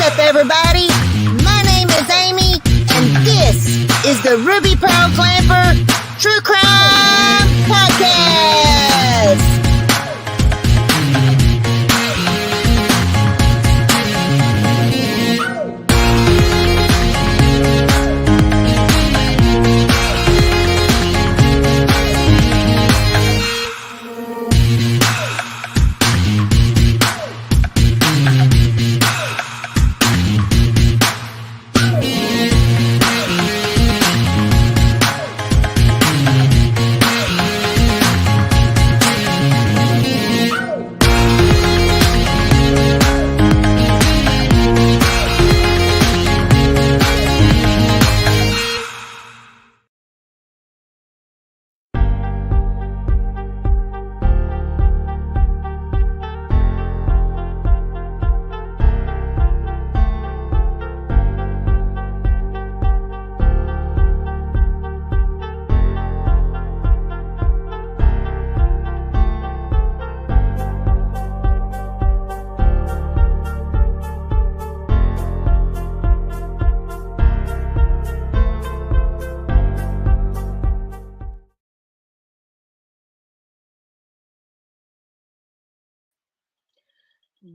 up, everybody? My name is Amy, and this is the Ruby Pearl Glamper True Crime Podcast.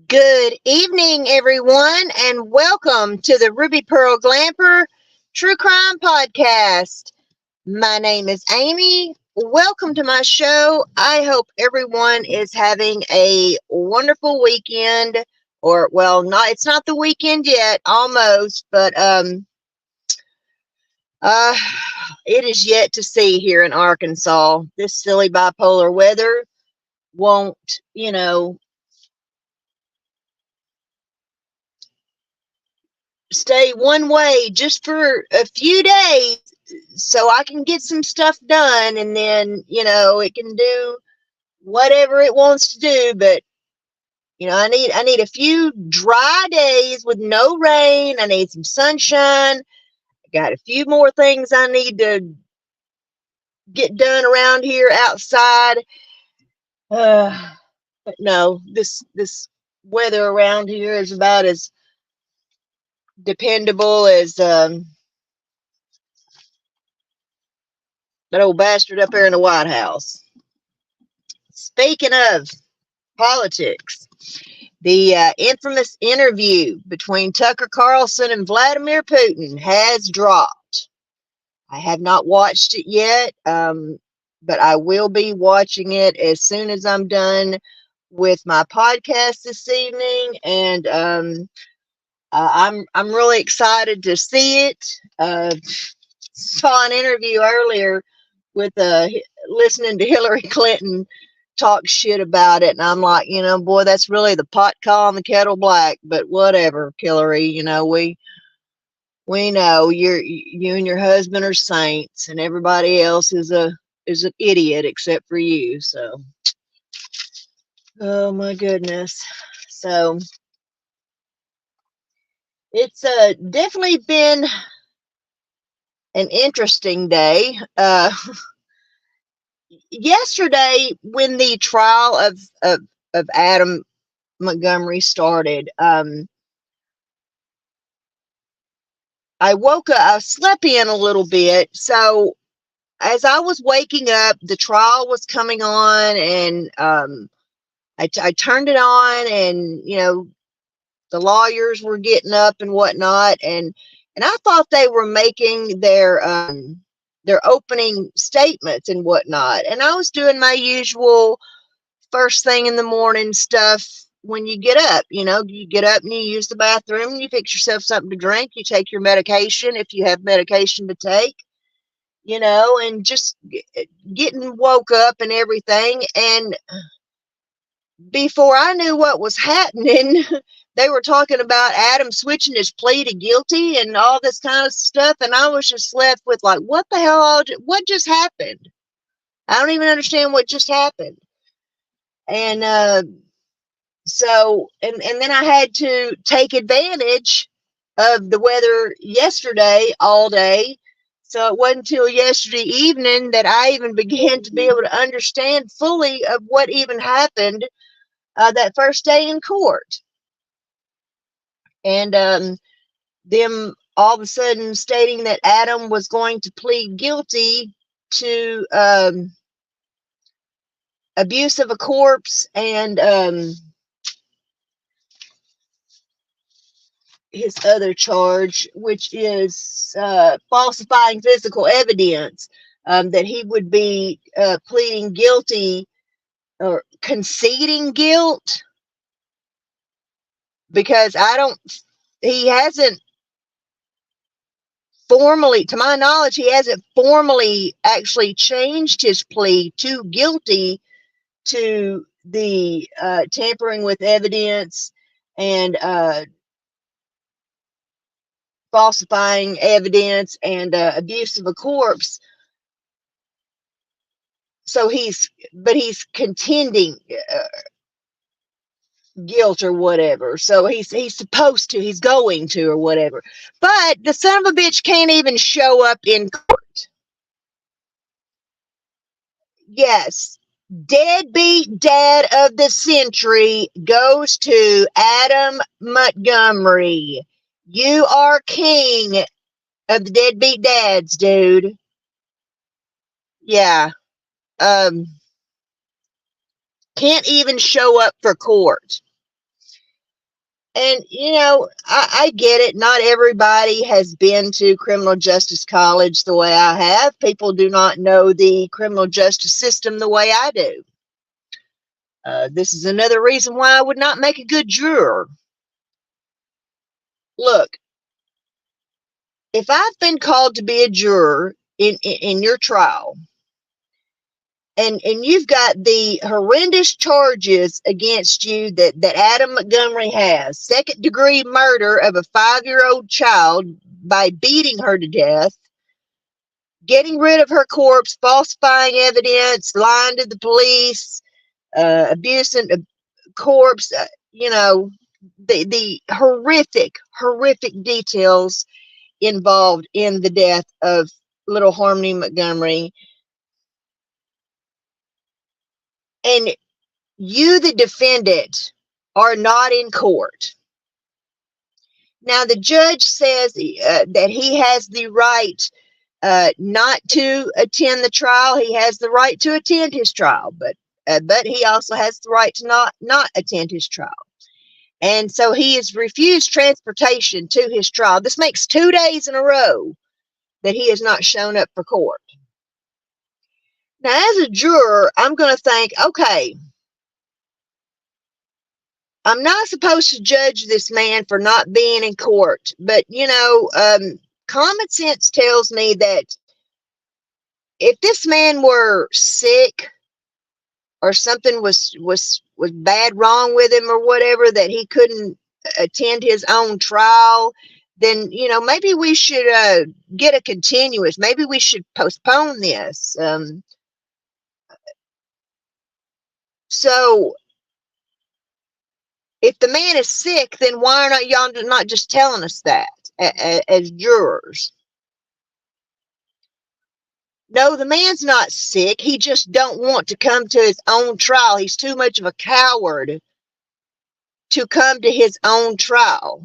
Good evening, everyone, and welcome to the Ruby Pearl Glamper True Crime Podcast. My name is Amy. Welcome to my show. I hope everyone is having a wonderful weekend, or, well, it's not the weekend yet, almost, but it is yet to see here in Arkansas. This silly bipolar weather won't, stay one way just for a few days so I can get some stuff done, and then it can do whatever it wants to do. But I need a few dry days with no rain. I need some sunshine. I got a few more things I need to get done around here outside. But no, this weather around here is about as dependable as that old bastard up there in the White House. Speaking of politics, the infamous interview between Tucker Carlson and Vladimir Putin has dropped. I have not watched it yet, but I will be watching it as soon as I'm done with my podcast this evening, and I'm really excited to see it. Saw an interview earlier with listening to Hillary Clinton talk shit about it, and I'm like, boy, that's really the pot calling the kettle black. But whatever, Hillary, we know you and your husband are saints, and everybody else is an idiot except for you. So, oh my goodness. So it's definitely been an interesting day. Yesterday, when the trial of Adam Montgomery started, I woke up. I slept in a little bit, so as I was waking up, the trial was coming on, and I turned it on, and the lawyers were getting up and whatnot, and I thought they were making their opening statements and whatnot. And I was doing my usual first thing in the morning stuff when you get up. You get up and you use the bathroom, and you fix yourself something to drink. You take your medication if you have medication to take, and just getting woke up and everything. And before I knew what was happening, they were talking about Adam switching his plea to guilty and all this kind of stuff. And I was just left with like, what the hell? What just happened? I don't even understand what just happened. And so then I had to take advantage of the weather yesterday all day. So it wasn't until yesterday evening that I even began to be able to understand fully of what even happened that first day in court. and them all of a sudden stating that Adam was going to plead guilty to abuse of a corpse and his other charge, which is falsifying physical evidence, that he would be pleading guilty or conceding guilt, because he hasn't formally, to my knowledge, he hasn't formally actually changed his plea to guilty to the tampering with evidence and falsifying evidence and abuse of a corpse. So he's contending guilt or whatever. So he's supposed to, he's going to, or whatever. But the son of a bitch can't even show up in court. Yes. Deadbeat dad of the century goes to Adam Montgomery. You are king of the deadbeat dads, dude. Yeah. Can't even show up for court. And, you know, I get it. Not everybody has been to criminal justice college the way I have. People do not know the criminal justice system the way I do. This is another reason why I would not make a good juror. Look, if I've been called to be a juror in your trial, and you've got the horrendous charges against you that Adam Montgomery has, second-degree murder of a 5-year-old child by beating her to death, getting rid of her corpse, falsifying evidence, lying to the police, abusing a corpse, you know, the horrific details involved in the death of little Harmony Montgomery. And you, the defendant, are not in court. Now, the judge says that he has the right not to attend the trial. He has the right to attend his trial, but he also has the right to not attend his trial. And so he has refused transportation to his trial. This makes 2 days in a row that he has not shown up for court. Now, as a juror, I'm going to think, okay, I'm not supposed to judge this man for not being in court, but, you know, common sense tells me that if this man were sick or something was bad wrong with him or whatever, that he couldn't attend his own trial, then, you know, maybe we should get a continuous. Maybe we should postpone this. So if the man is sick, then why are not y'all not just telling us that as jurors? No, the man's not sick. He just don't want to come to his own trial. He's too much of a coward to come to his own trial.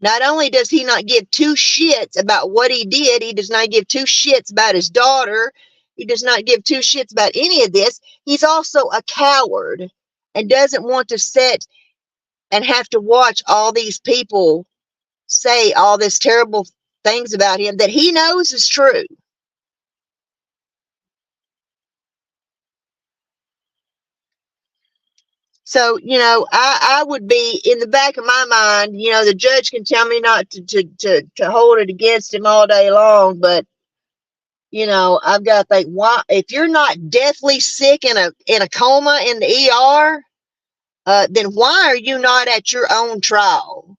Not only does he not give 2 shits about what he did, he does not give 2 shits about his daughter. He does not give 2 shits about any of this. He's also a coward and doesn't want to sit and have to watch all these people say all this terrible things about him that he knows is true. So, you know, I would be in the back of my mind, you know, the judge can tell me not to hold it against him all day long, but, you know, I've got to think, why, if you're not deathly sick in a coma in the ER, then why are you not at your own trial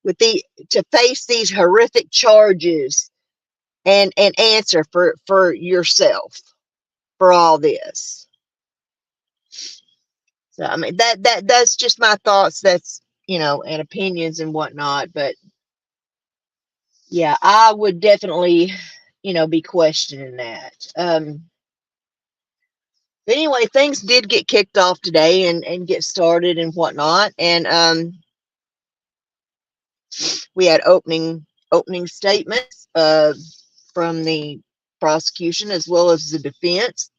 to face these horrific charges and answer for yourself for all this? So, I mean, that's just my thoughts. That's, you know, and opinions and whatnot. But yeah, I would definitely, you know, be questioning that. But anyway, things did get kicked off today and get started and whatnot. And we had opening statements from the prosecution as well as the defense.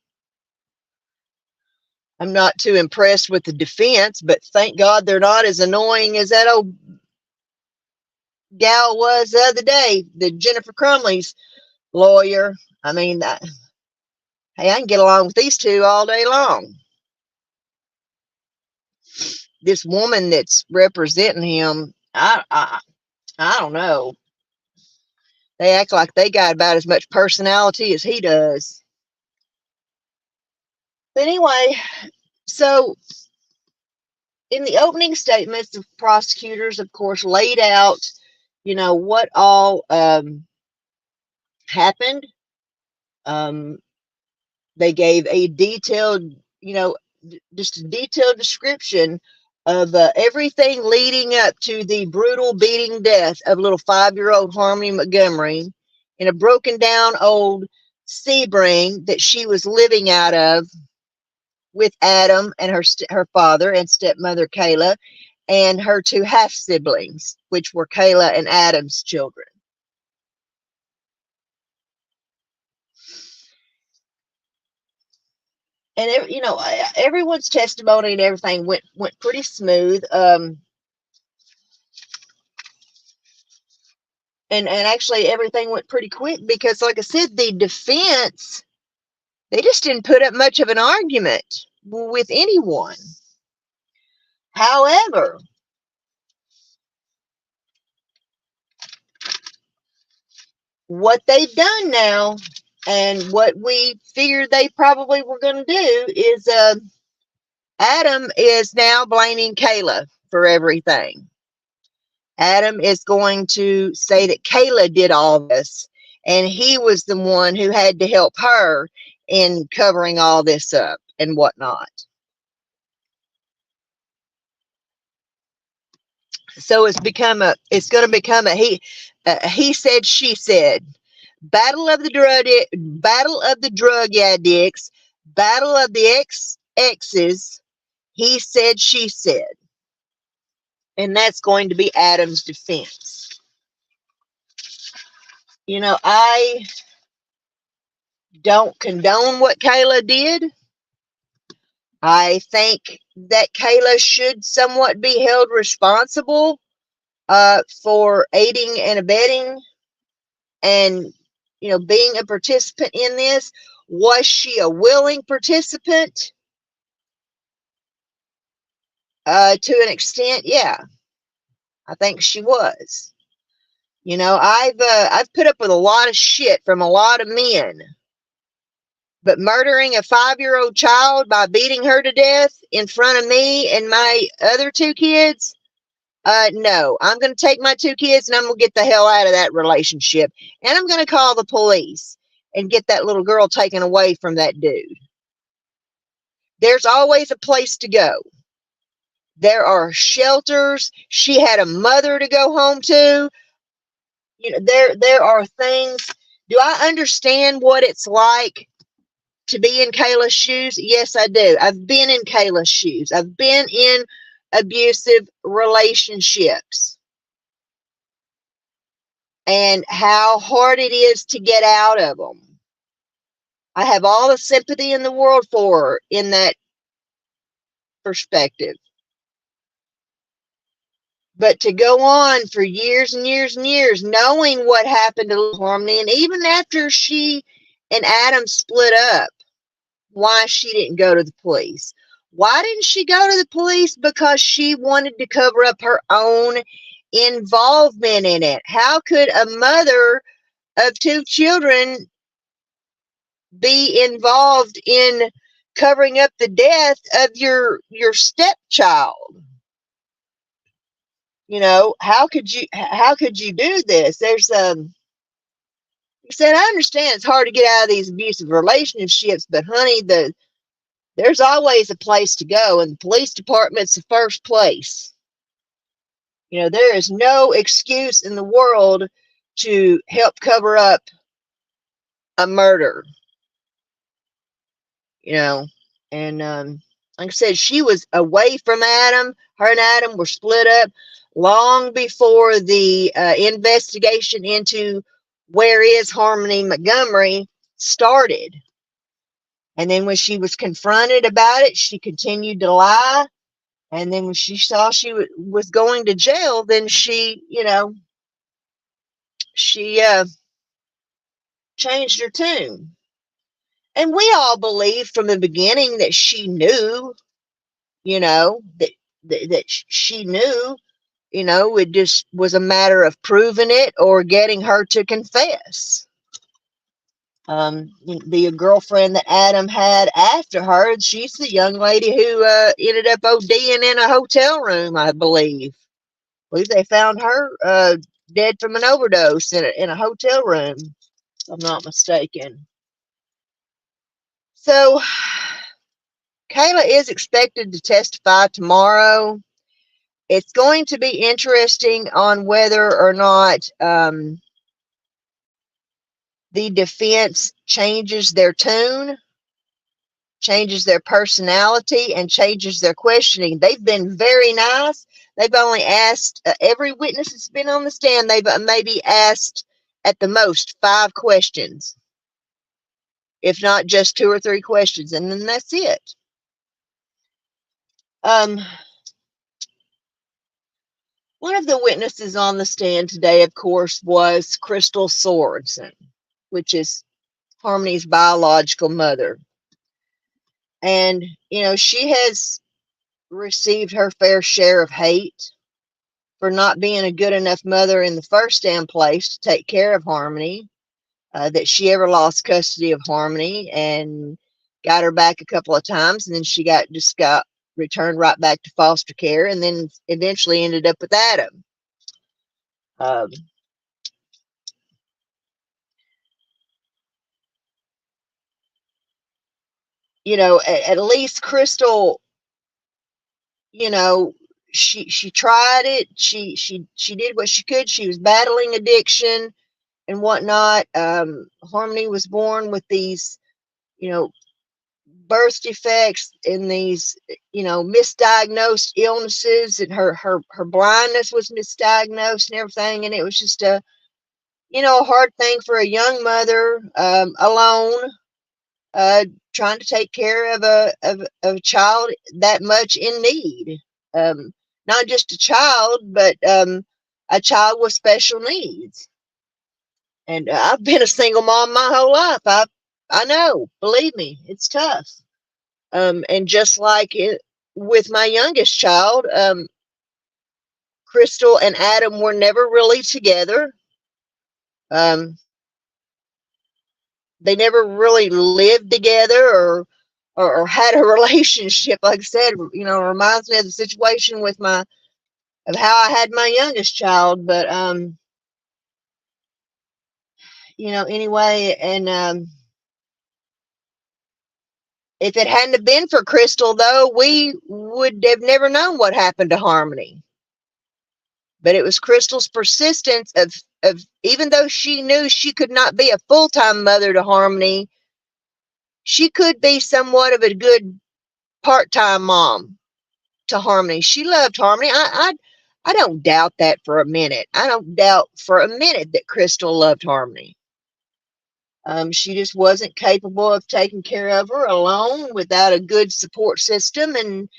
I'm not too impressed with the defense, but thank God they're not as annoying as that old gal was the other day, the Jennifer Crumley's lawyer. I mean, hey, I can get along with these two all day long. This woman that's representing him, I don't know. They act like they got about as much personality as he does. But anyway, so in the opening statements, the prosecutors, of course, laid out, what all happened. They gave a detailed, just a detailed description of everything leading up to the brutal beating death of little 5-year-old Harmony Montgomery in a broken down old Sebring that she was living out of with Adam and her father and stepmother Kayla and her 2 half siblings, which were Kayla and Adam's children. And everyone's testimony and everything went pretty smooth. And actually everything went pretty quick because, like I said, the defense, they just didn't put up much of an argument with anyone. However, what they've done now, and what we figured they probably were going to do, is Adam is now blaming Kayla for everything. Adam is going to say that Kayla did all this, and he was the one who had to help her in covering all this up and whatnot. So it's going to become a he said, she said, battle of the drug addicts, battle of the exes, he said, she said. And that's going to be Adam's defense. I don't condone what Kayla did. I think that Kayla should somewhat be held responsible for aiding and abetting and, being a participant in this. Was she a willing participant? To an extent, yeah. I think she was. I've put up with a lot of shit from a lot of men. But murdering a 5-year-old child by beating her to death in front of me and my other 2 kids, no. I'm going to take my 2 kids and I'm going to get the hell out of that relationship. And I'm going to call the police and get that little girl taken away from that dude. There's always a place to go. There are shelters. She had a mother to go home to. There are things. Do I understand what it's like to be in Kayla's shoes? Yes, I do. I've been in Kayla's shoes. I've been in abusive relationships. And how hard it is to get out of them. I have all the sympathy in the world for her in that perspective. But to go on for years and years and years, knowing what happened to Harmony, and even after she and Adam split up, why she didn't go to the police. Why didn't she go to the police? Because she wanted to cover up her own involvement in it. How could a mother of 2 children be involved in covering up the death of your stepchild? How could you do this? There's he said, I understand it's hard to get out of these abusive relationships, but honey, there's always a place to go, and the police department's the first place. There is no excuse in the world to help cover up a murder. And like I said, she was away from Adam. Her and Adam were split up long before the investigation into where is Harmony Montgomery started. And then when she was confronted about it, she continued to lie. And then when she saw she was going to jail, then she, she changed her tune. And we all believed from the beginning that she knew, that she knew, it just was a matter of proving it or getting her to confess. The girlfriend that Adam had after her, she's the young lady who ended up ODing in a hotel room, I believe. I believe they found her dead from an overdose in a hotel room, if I'm not mistaken. So, Kayla is expected to testify tomorrow. It's going to be interesting on whether or not the defense changes their tune, changes their personality, and changes their questioning. They've been very nice. They've only asked, every witness that's been on the stand, they've maybe asked at the most 5 questions, if not just 2 or 3 questions, and then that's it. One of the witnesses on the stand today, of course, was Crystal Sorensen, which is Harmony's biological mother. And, she has received her fair share of hate for not being a good enough mother in the first damn place to take care of Harmony, that she ever lost custody of Harmony and got her back a couple of times, and then she got returned right back to foster care, and then eventually ended up with Adam. At least Crystal, she tried it. She did what she could. She was battling addiction and whatnot. Harmony was born with these, birth defects and these, misdiagnosed illnesses, and her blindness was misdiagnosed and everything. And it was just a hard thing for a young mother, alone, trying to take care of a child that much in need. Not just a child, but a child with special needs. And I've been a single mom my whole life. I know, believe me, it's tough. And just like with my youngest child, Crystal and Adam were never really together. They never really lived together or had a relationship. Like I said, reminds me of the situation with of how I had my youngest child. But anyway, and if it hadn't have been for Crystal, though, we would have never known what happened to Harmony. But it was Crystal's persistence of even though she knew she could not be a full-time mother to Harmony, she could be somewhat of a good part-time mom to Harmony. She loved Harmony. I don't doubt that for a minute. I don't doubt for a minute that Crystal loved Harmony. She just wasn't capable of taking care of her alone without a good support system and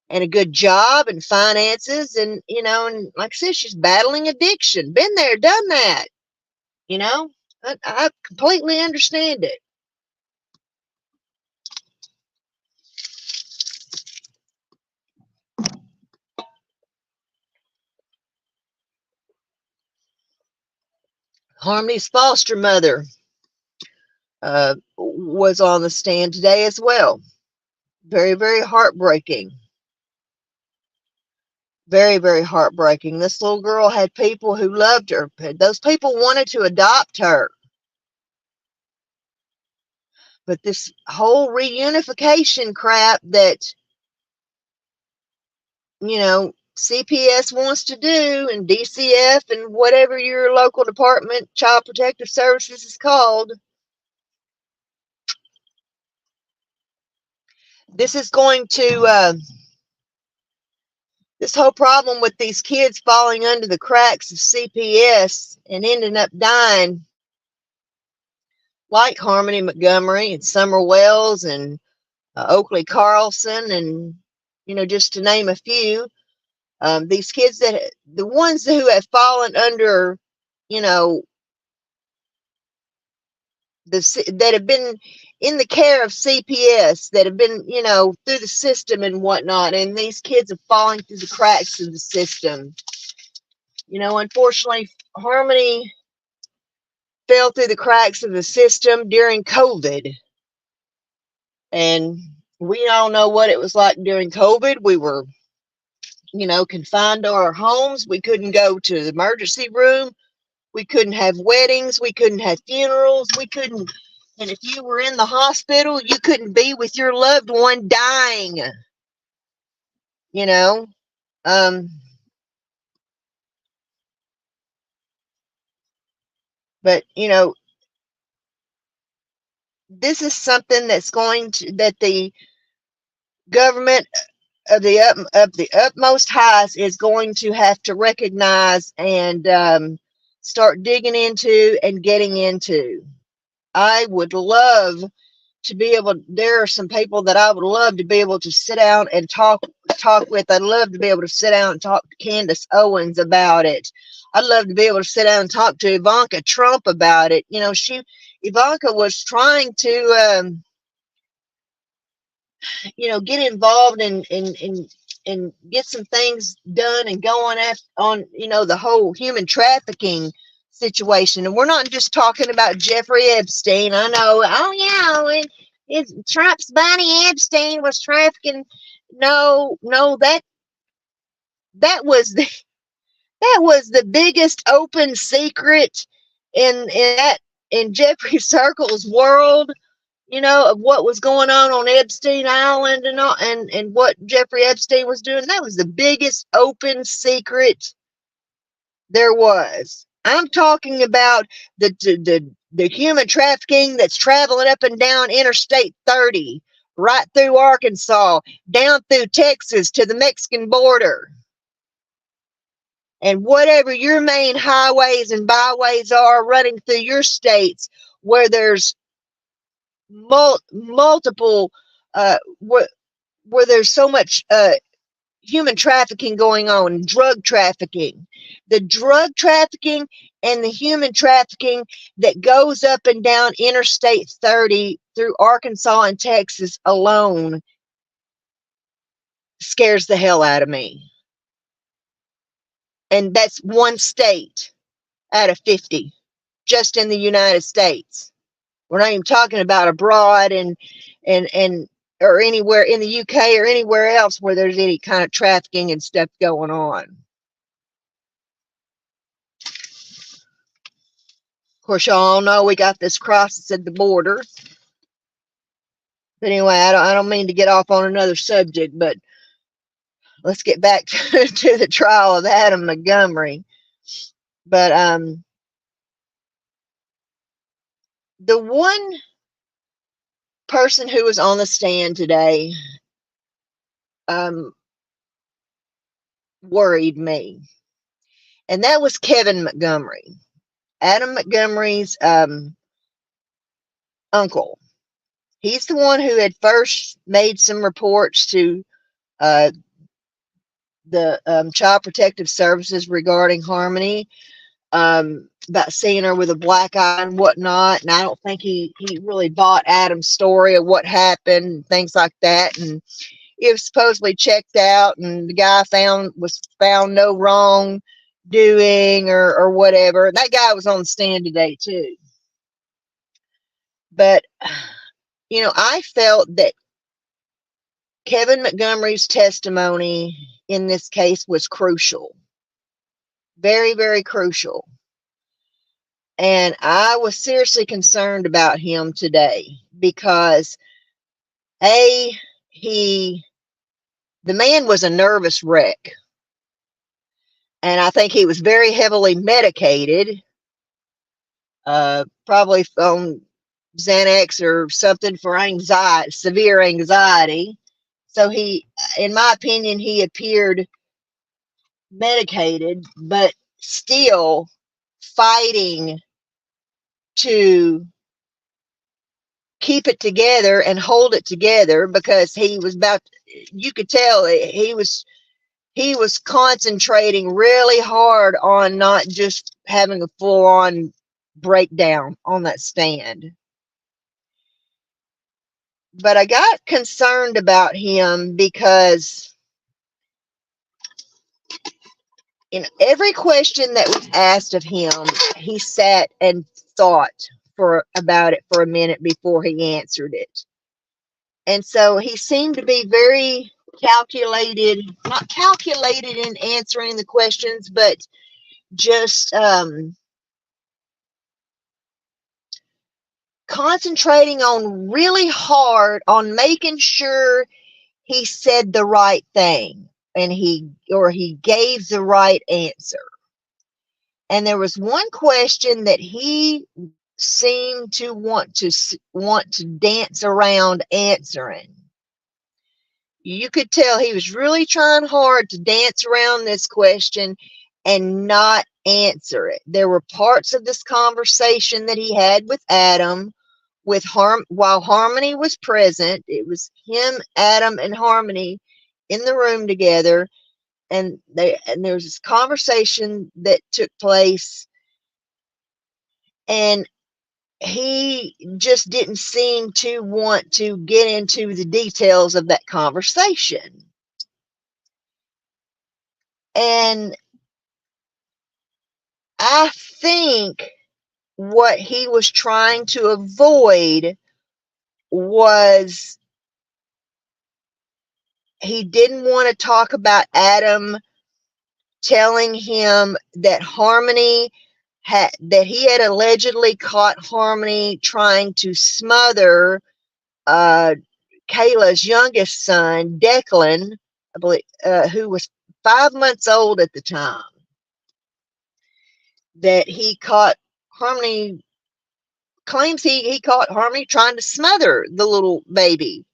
a good job and finances, and and like I said, she's battling addiction. Been there, done that. I completely understand it. Harmony's foster mother was on the stand today as well. Very, very heartbreaking. Very, very heartbreaking. This little girl had people who loved her. Those people wanted to adopt her. But this whole reunification crap that, CPS wants to do, and DCF, and whatever your local department, Child Protective Services, is called, this is going to, this whole problem with these kids falling under the cracks of CPS and ending up dying, like Harmony Montgomery and Summer Wells and Oakley Carlson, and, you know, just to name a few. These kids the ones who have fallen under, you know, that have been in the care of CPS, that have been, you know, through the system and whatnot, and these kids are falling through the cracks of the system. You know, unfortunately, Harmony fell through the cracks of the system during COVID. And we all know what it was like during COVID. We were, you know, confined to our homes. We couldn't go to the emergency room. We couldn't have weddings. We couldn't have funerals. We couldn't. And if you were in the hospital, you couldn't be with your loved one dying. You know, but, you know, this is something that's that the government of the utmost highs is going to have to recognize and start digging into and getting into. I would love to be able, there are some people that I would love to be able to sit down and talk with. I'd love to be able to sit down and talk to Candace Owens about it. I'd love to be able to sit down and talk to Ivanka Trump about it. You know, Ivanka was trying to you know, get involved and get some things done and going on, you know, the whole human trafficking situation. And we're not just talking about Jeffrey Epstein. I know, oh yeah, it's Trump's Bonnie Epstein was trafficking. No, that was the biggest open secret in Jeffrey Circle's world, you know, of what was going on Epstein Island and all, and what Jeffrey Epstein was doing. That was the biggest open secret there was. I'm talking about the human trafficking that's traveling up and down Interstate 30, right through Arkansas, down through Texas to the Mexican border. And whatever your main highways and byways are running through your states, where there's multiple, where there's so much human trafficking going on, drug trafficking, the drug trafficking and the human trafficking that goes up and down Interstate 30 through Arkansas and Texas alone scares the hell out of me. And that's one state out of 50, just in the United States. We're not even talking about abroad and or anywhere in the UK or anywhere else where there's any kind of trafficking and stuff going on. Of course, y'all know we got this crisis at the border. But anyway, I don't mean to get off on another subject, but let's get back to the trial of Adam Montgomery. But the one person who was on the stand today worried me, and that was Kevin Montgomery, Adam Montgomery's uncle. He's the one who had first made some reports to the Child Protective Services regarding Harmony, about seeing her with a black eye and whatnot. And I don't think he really bought Adam's story of what happened and things like that. And it was supposedly checked out, and the guy was found no wrongdoing or whatever. That guy was on the stand today too. But, you know, I felt that Kevin Montgomery's testimony in this case was crucial. Very, very crucial. And I was seriously concerned about him today because, the man was a nervous wreck. And I think he was very heavily medicated, probably on Xanax or something for anxiety, severe anxiety. So he, in my opinion, he appeared medicated, but still fighting to keep it together and hold it together, because he was about, you could tell he was concentrating really hard on not just having a full-on breakdown on that stand. But I got concerned about him because in every question that was asked of him, he sat and thought about it for a minute before he answered it. And so he seemed to be very calculated, not calculated in answering the questions, but just concentrating on really hard on making sure he said the right thing and he gave the right answer. And there was one question that he seemed to want to dance around answering. You could tell he was really trying hard to dance around this question and not answer it. There were parts of this conversation that he had with Adam while Harmony was present. It was him, Adam, and Harmony in the room together, and there was this conversation that took place, and he just didn't seem to want to get into the details of that conversation. And I think what he was trying to avoid was he didn't want to talk about Adam telling him that he had allegedly caught Harmony trying to smother Kayla's youngest son, Declan, I believe, who was 5 months old at the time. That he caught Harmony, claims he caught Harmony trying to smother the little baby.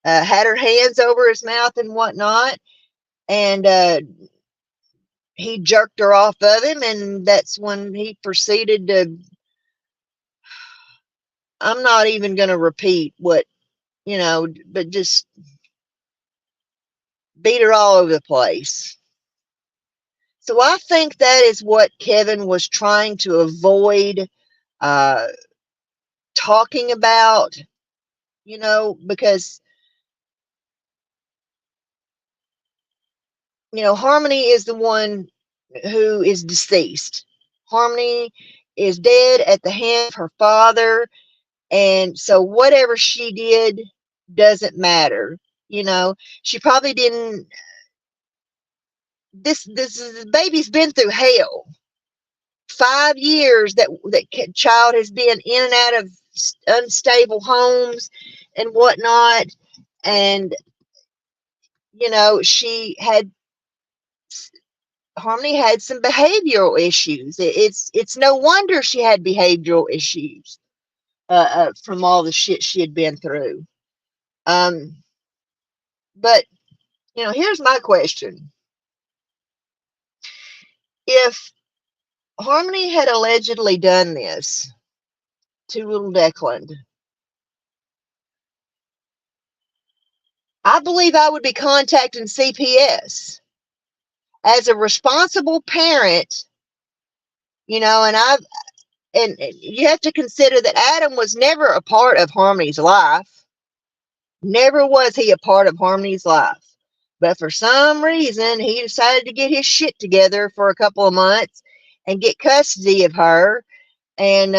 Had her hands over his mouth and whatnot, and he jerked her off of him, and that's when he proceeded to, I'm not even going to repeat what, but just beat her all over the place. So I think that is what Kevin was trying to avoid talking about, because, Harmony is the one who is deceased. Harmony is dead at the hand of her father, and so whatever she did doesn't matter. She probably didn't. This baby's been through hell. 5 years that child has been in and out of unstable homes and whatnot, and Harmony had some behavioral issues. It's no wonder she had behavioral issues from all the shit she had been through. But here's my question: if Harmony had allegedly done this to little Declan, I believe I would be contacting CPS as a responsible parent, and you have to consider that Adam was never a part of Harmony's life. Never was he a part of Harmony's life. But for some reason, he decided to get his shit together for a couple of months and get custody of her. And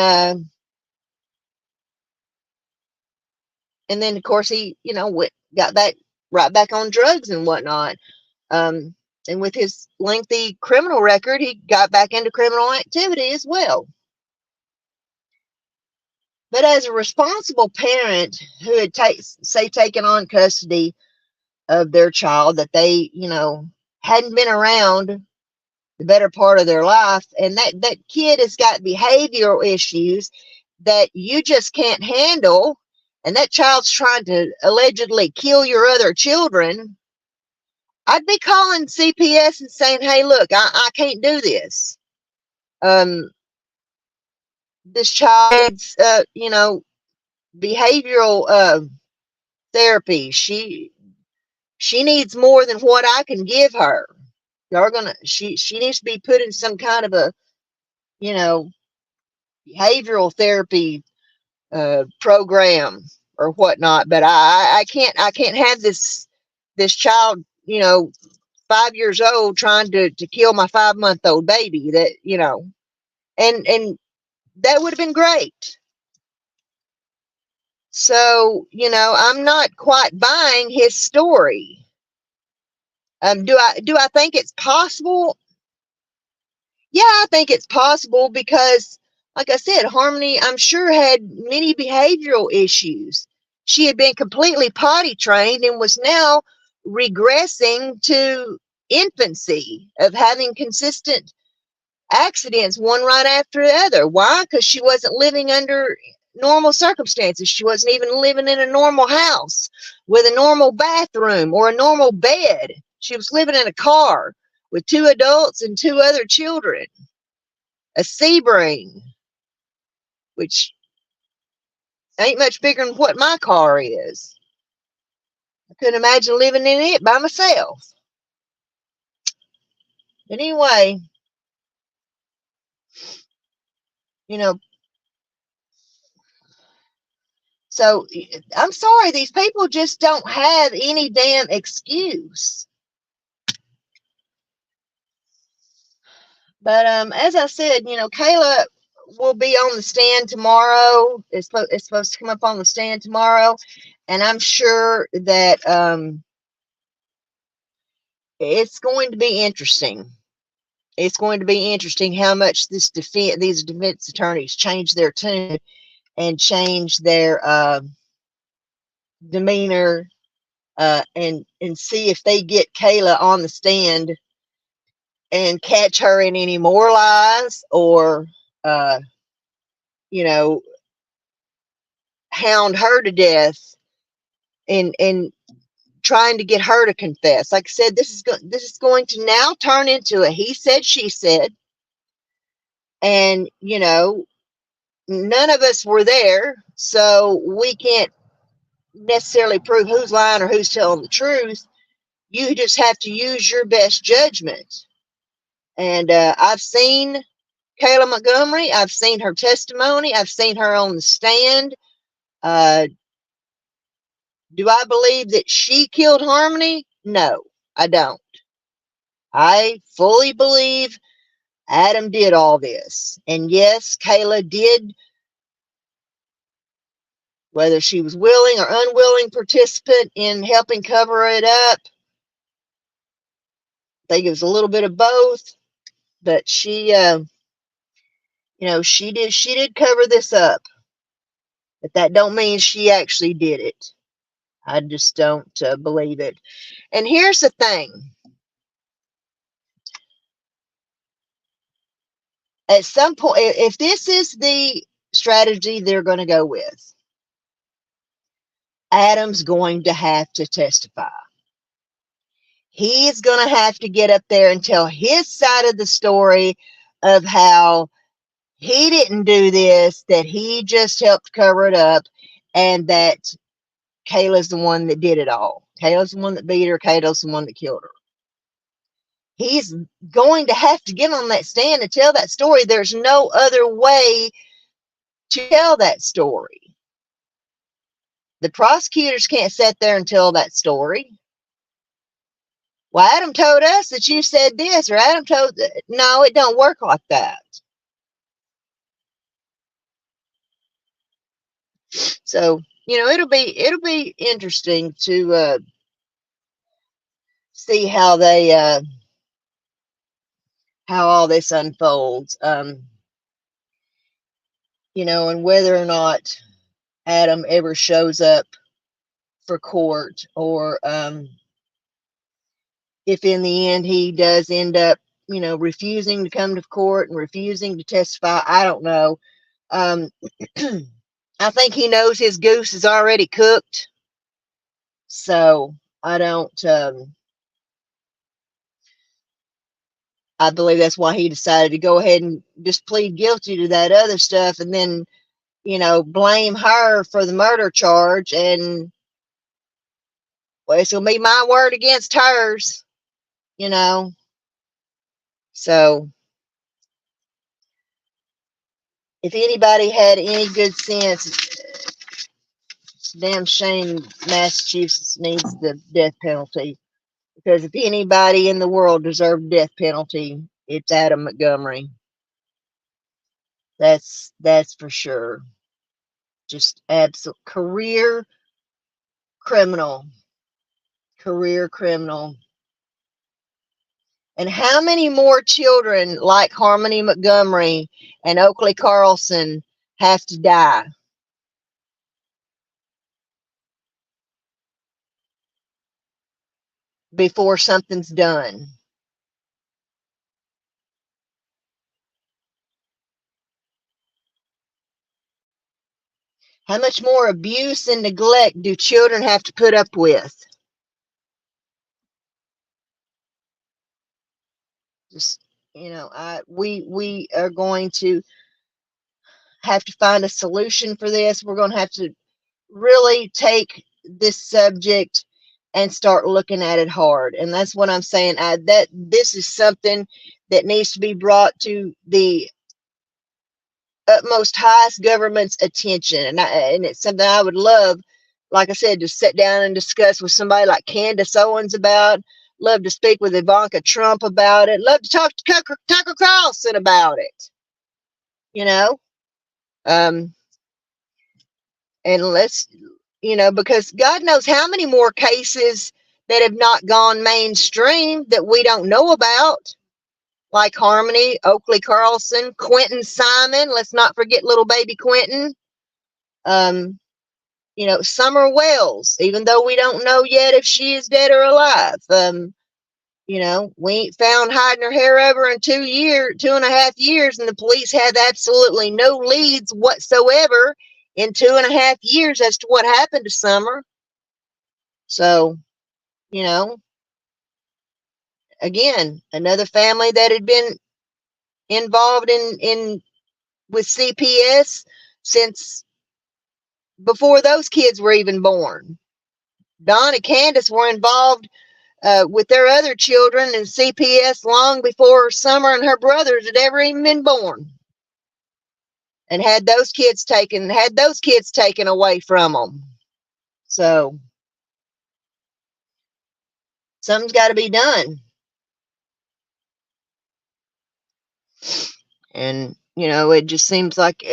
then, of course, he, got back right back on drugs and whatnot. And with his lengthy criminal record, he got back into criminal activity as well. But as a responsible parent who had taken on custody of their child that they, hadn't been around the better part of their life, and that kid has got behavioral issues that you just can't handle, and that child's trying to allegedly kill your other children, I'd be calling CPS and saying, hey, look, I can't do this. This child needs, behavioral therapy. She needs more than what I can give her. She needs to be put in some kind of a, behavioral therapy program or whatnot. But I can't have this child, 5 years old, trying to kill my 5-month-old baby. That, and that would have been great. So, I'm not quite buying his story. Do I think it's possible? Yeah, I think it's possible because, like I said, Harmony, I'm sure, had many behavioral issues. She had been completely potty trained and was now regressing to infancy of having consistent accidents, one right after the other. Why? Because she wasn't living under normal circumstances. She wasn't even living in a normal house with a normal bathroom or a normal bed. She was living in a car with 2 adults and 2 other children. A Sebring, which ain't much bigger than what my car is. I couldn't imagine living in it by myself. But anyway, so I'm sorry, these people just don't have any damn excuse. But as I said, Kayla will be on the stand tomorrow. It's supposed to come up on the stand tomorrow, and I'm sure that it's going to be interesting. It's going to be interesting how much these defense attorneys change their tune and change their demeanor, and see if they get Kayla on the stand and catch her in any more lies, or hound her to death and trying to get her to confess. Like I said, this is going to now turn into a he said, she said, and none of us were there, so we can't necessarily prove who's lying or who's telling the truth. You just have to use your best judgment. And I've seen Kayla Montgomery. I've seen her testimony. I've seen her on the stand. Do I believe that she killed Harmony? No, I don't. I fully believe Adam did all this. And yes, Kayla did, whether she was willing or unwilling participant in helping cover it up. I think it was a little bit of both, but she did cover this up. But that don't mean she actually did it. I just don't believe it. And here's the thing. At some point, if this is the strategy they're going to go with, Adam's going to have to testify. He's going to have to get up there and tell his side of the story of how he didn't do this, that he just helped cover it up, and that Kayla's the one that did it all. Kayla's the one that beat her. Kayla's the one that killed her. He's going to have to get on that stand and tell that story. There's no other way to tell that story. The prosecutors can't sit there and tell that story. Well, Adam told us that you said this, or Adam told... No, it don't work like that. So, it'll be interesting to see how they how all this unfolds. And whether or not Adam ever shows up for court, or if in the end he does end up, refusing to come to court and refusing to testify. I don't know. I think he knows his goose is already cooked. So I don't, I believe that's why he decided to go ahead and just plead guilty to that other stuff and then, blame her for the murder charge. And, well, it's going to be my word against hers, you know. So if anybody had any good sense, it's a damn shame Massachusetts needs the death penalty. Because if anybody in the world deserved death penalty, it's Adam Montgomery. That's for sure. Just absolute criminal, career criminal. And how many more children like Harmony Montgomery and Oakley Carlson have to die before something's done? How much more abuse and neglect do children have to put up with? Just, we are going to have to find a solution for this. We're going to have to really take this subject and start looking at it hard. And that's what I'm saying. That this is something that needs to be brought to the utmost highest government's attention. And it's something I would love, like I said, to sit down and discuss with somebody like Candace Owens about. Love to speak with Ivanka Trump about it. Love to talk to Tucker Carlson about it. You know, um, and let's, because God knows how many more cases that have not gone mainstream that we don't know about, like Harmony, Oakley Carlson, Quentin Simon. Let's not forget little baby Quentin. Um, Summer Wells, even though we don't know yet if she is dead or alive. We ain't found hiding her hair over in 2.5 years, and the police have absolutely no leads whatsoever in 2.5 years as to what happened to Summer. So, you know, again, another family that had been involved in with CPS since before those kids were even born. Don and Candace were involved with their other children in CPS long before Summer and her brothers had ever even been born, and had those kids taken away from them. So something's got to be done. And it just seems like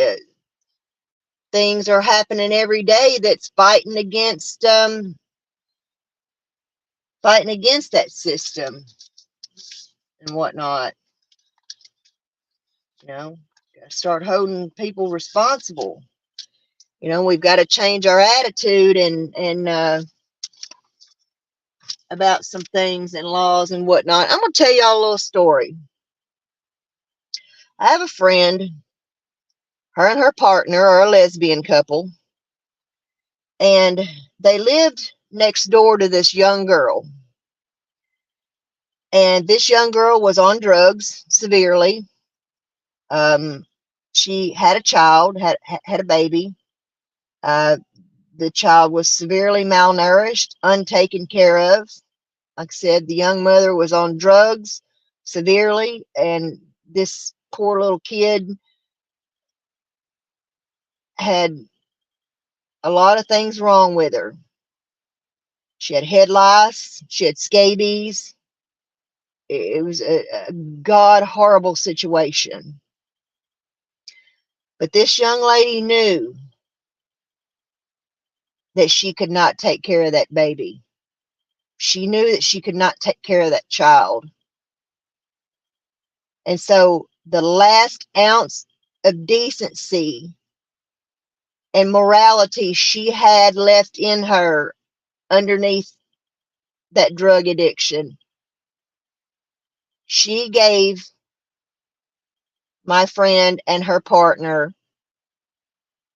things are happening every day that's fighting against that system and whatnot. Gotta start holding people responsible. We've got to change our attitude and about some things and laws and whatnot. I'm gonna tell y'all a little story. I have a friend. Her and her partner are a lesbian couple, and they lived next door to this young girl. And this young girl was on drugs severely. She had a child, had a baby. The child was severely malnourished, untaken care of. Like I said, the young mother was on drugs severely, and this poor little kid had a lot of things wrong with her. She had head lice, she had scabies. It was a god horrible situation. But this young lady knew that she could not take care of that baby. She knew that she could not take care of that child. And so the last ounce of decency and morality she had left in her underneath that drug addiction, she gave my friend and her partner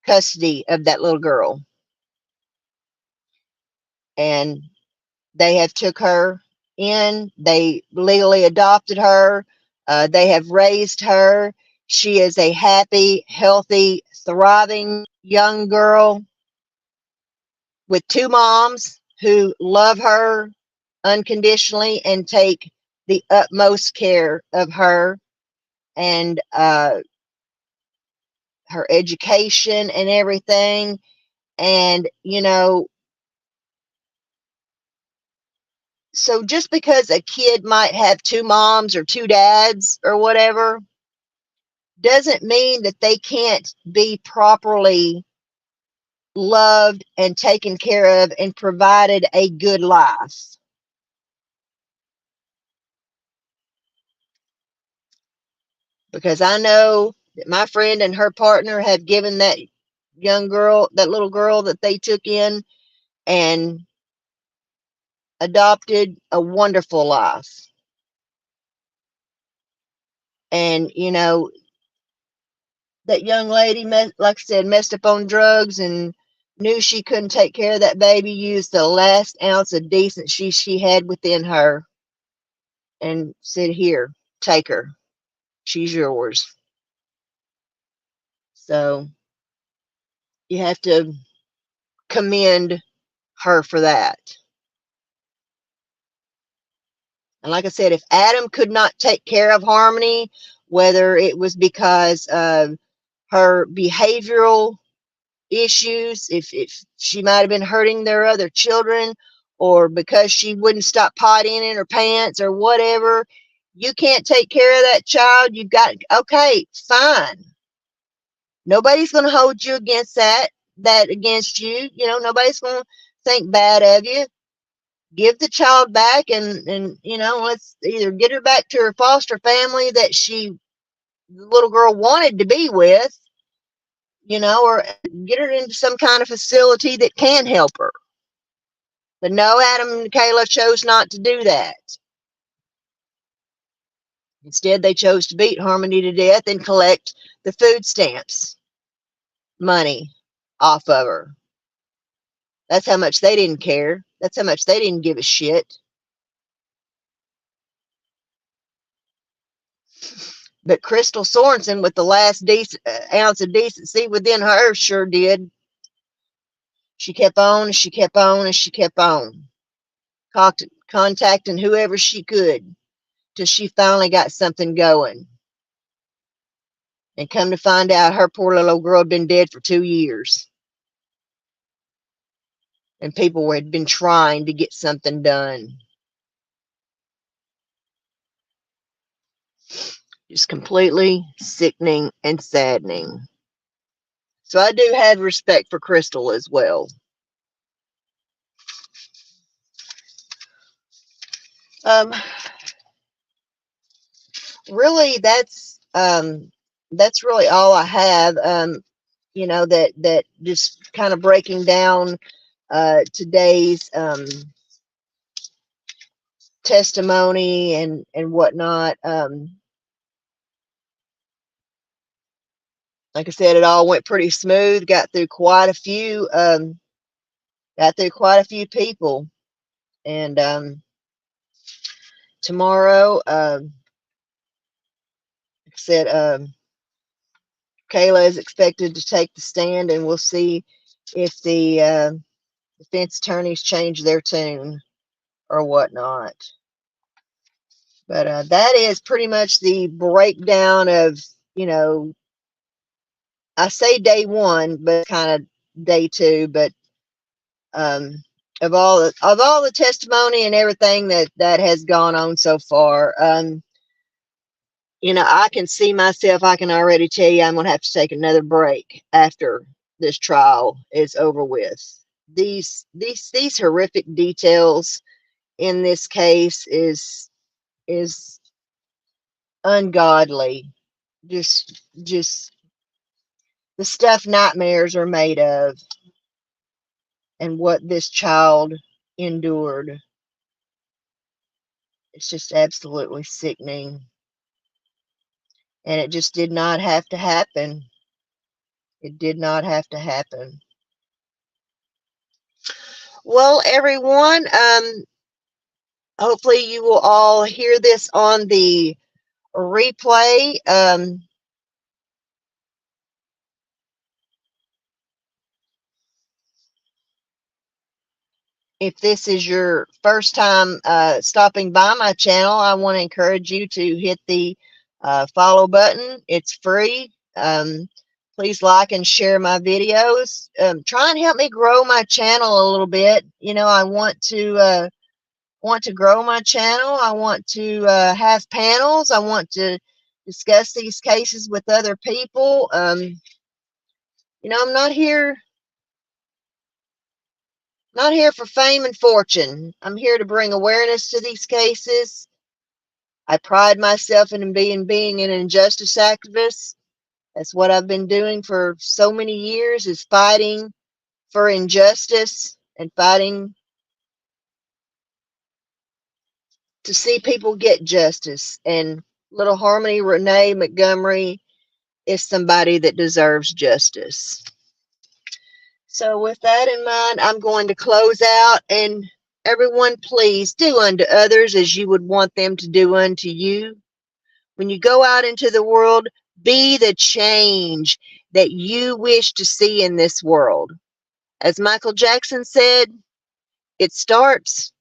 custody of that little girl. And they have took her in. They legally adopted her. They have raised her. She is a happy, healthy, thriving young girl with two moms who love her unconditionally and take the utmost care of her and her education and everything. And, you know, so just because a kid might have two moms or two dads or whatever doesn't mean that they can't be properly loved and taken care of and provided a good life. Because I know that my friend and her partner have given that young girl, that little girl that they took in and adopted, a wonderful life. And, you know, that young lady, like I said, messed up on drugs and knew she couldn't take care of that baby, used the last ounce of decency she had within her and said, here, take her. She's yours. So you have to commend her for that. And like I said, if Adam could not take care of Harmony, whether it was because of her behavioral issues, if she might have been hurting their other children, or because she wouldn't stop pottying in her pants or whatever, you can't take care of that child. You've got, okay, fine. Nobody's going to hold you against that against you. You know, nobody's going to think bad of you. Give the child back and you know, let's either get her back to her foster family that the little girl wanted to be with, you know, or get her into some kind of facility that can help her. But no, Adam and Kayla chose not to do that. Instead, they chose to beat Harmony to death and collect the food stamps money off of her. That's how much they didn't care. That's how much they didn't give a shit. But Crystal Sorensen, with the last ounce of decency within her, sure did. She kept on and she kept on and she kept on, contacting whoever she could till she finally got something going. And come to find out, her poor little girl had been dead for 2 years. And people had been trying to get something done. Just completely sickening and saddening. So I do have respect for Crystal as well. Really, that's really all I have. You know, that just kind of breaking down today's testimony and whatnot. Like I said, it all went pretty smooth. Got through quite a few. People, and tomorrow, like I said, Kayla is expected to take the stand, and we'll see if the defense attorneys change their tune or whatnot. But that is pretty much the breakdown of, you know, I say day one, but kind of day two, but um, of all the testimony and everything that has gone on so far, you know, I can see myself. I can already tell you I'm going to have to take another break after this trial is over with. These horrific details in this case is ungodly. Just the stuff nightmares are made of, and what this child endured. It's just absolutely sickening. And it just did not have to happen. It did not have to happen. Well, everyone, hopefully you will all hear this on the replay. If this is your first time stopping by my channel, I want to encourage you to hit the follow button. It's free. Please like and share my videos. Try and help me grow my channel a little bit. You know, I want to grow my channel. I want to have panels. I want to discuss these cases with other people. You know, I'm not here for fame and fortune. I'm here to bring awareness to these cases. I pride myself in being an injustice activist. That's what I've been doing for so many years, is fighting for injustice and fighting to see people get justice. And little Harmony Renee Montgomery is somebody that deserves justice. So with that in mind, I'm going to close out, and everyone, please do unto others as you would want them to do unto you. When you go out into the world, be the change that you wish to see in this world. As Michael Jackson said, it starts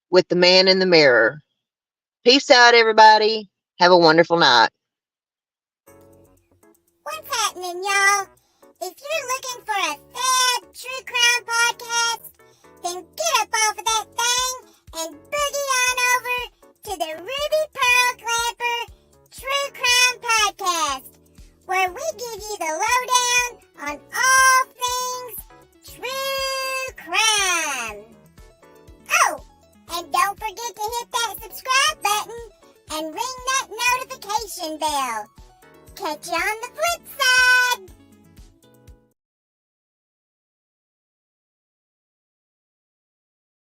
with the man in the mirror. Peace out, everybody. Have a wonderful night. What's happening, y'all? If you're looking for a sad true crime podcast, then get up off of that thing and boogie on over to the Ruby Pearl Glamper True Crime Podcast, where we give you the lowdown on all things true crime. Oh, and don't forget to hit that subscribe button and ring that notification bell. Catch you on the flip